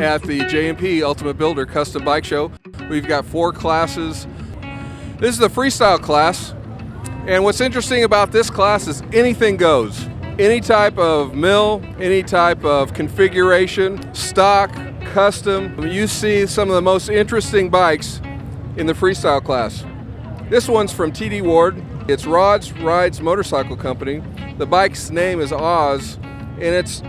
at the J&P Ultimate Builder Custom Bike Show. We've got 4 classes. This is the Freestyle class, and what's interesting about this class is anything goes. Any type of mill, any type of configuration, stock, custom. You see some of the most interesting bikes in the Freestyle class. This one's from TD Ward. It's Rods Rides Motorcycle Company. The bike's name is Oz, and it's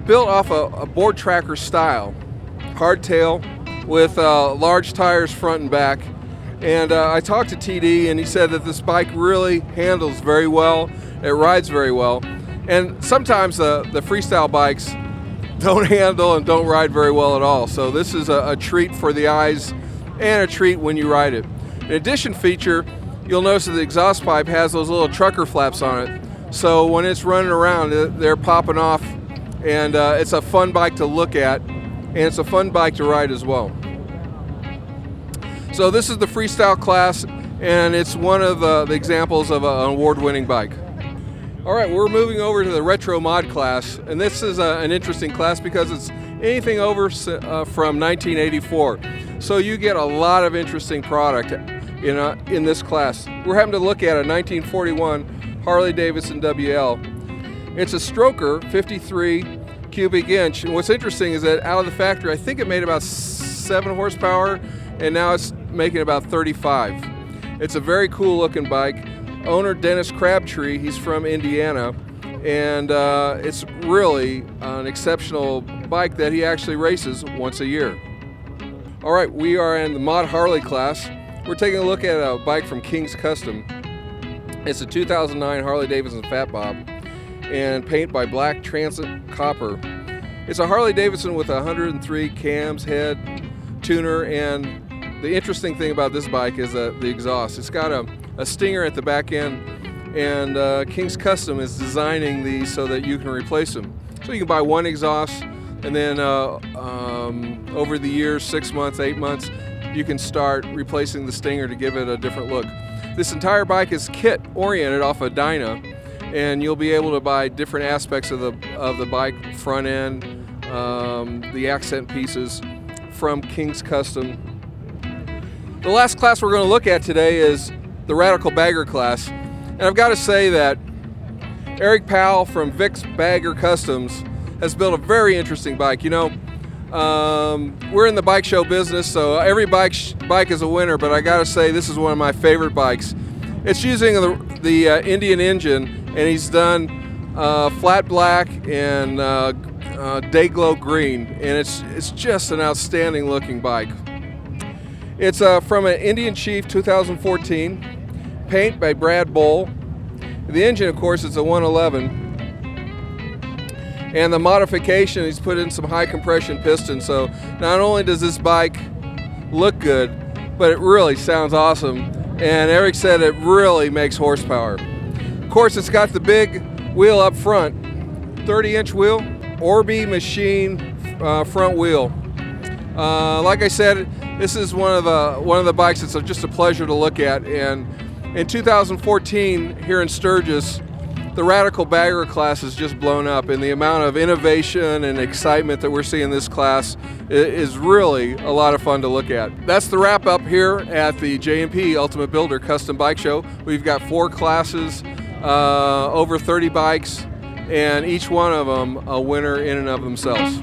built off a board tracker style. Hardtail with large tires front and back. And I talked to TD, and he said that this bike really handles very well. It rides very well. And sometimes the Freestyle bikes don't handle and don't ride very well at all. So this is a treat for the eyes and a treat when you ride it. An addition feature, you'll notice that the exhaust pipe has those little trucker flaps on it. So when it's running around, they're popping off, and it's a fun bike to look at, and it's a fun bike to ride as well. So this is the Freestyle class, and it's one of the examples of an award-winning bike. All right, we're moving over to the Retro Mod class, and this is an interesting class because it's anything over from 1984. So you get a lot of interesting product in this class. We're having to look at a 1941 Harley-Davidson WL. It's a stroker, 53 cubic inch. And what's interesting is that out of the factory, I think it made about 7 horsepower, and now it's making about 35. It's a very cool looking bike. Owner Dennis Crabtree, he's from Indiana, and it's really an exceptional bike that he actually races once a year. All right, we are in the Mod Harley class. We're taking a look at a bike from King's Custom. It's a 2009 Harley-Davidson Fat Bob, and paint by Black Transit Copper. It's a Harley-Davidson with 103 cams, head, tuner, and the interesting thing about this bike is the exhaust. It's got a stinger at the back end, and King's Custom is designing these so that you can replace them. So you can buy one exhaust, and then over the years, 6 months, 8 months, you can start replacing the stinger to give it a different look. This entire bike is kit oriented off a Dyna, and you'll be able to buy different aspects of the bike, front end, the accent pieces from King's Custom. The last class we're going to look at today is the Radical Bagger class, and I've got to say that Eric Powell from Vic's Bagger Customs has built a very interesting bike. You know, we're in the bike show business, so every bike is a winner, but I got to say this is one of my favorite bikes. It's using the Indian engine, and he's done flat black and day glow green, and it's just an outstanding looking bike. It's from an Indian Chief 2014, paint by Brad Bowl. The engine, of course, is a 111. And the modification, he's put in some high compression pistons. So not only does this bike look good, but it really sounds awesome. And Eric said it really makes horsepower. Of course, it's got the big wheel up front, 30-inch wheel, Orby machine front wheel. Like I said, this is one of the bikes that's just a pleasure to look at. And in 2014, here in Sturgis, the Radical Bagger class has just blown up, and the amount of innovation and excitement that we're seeing in this class is really a lot of fun to look at. That's the wrap up here at the J&P Ultimate Builder Custom Bike Show. We've got 4 classes, over 30 bikes, and each one of them a winner in and of themselves.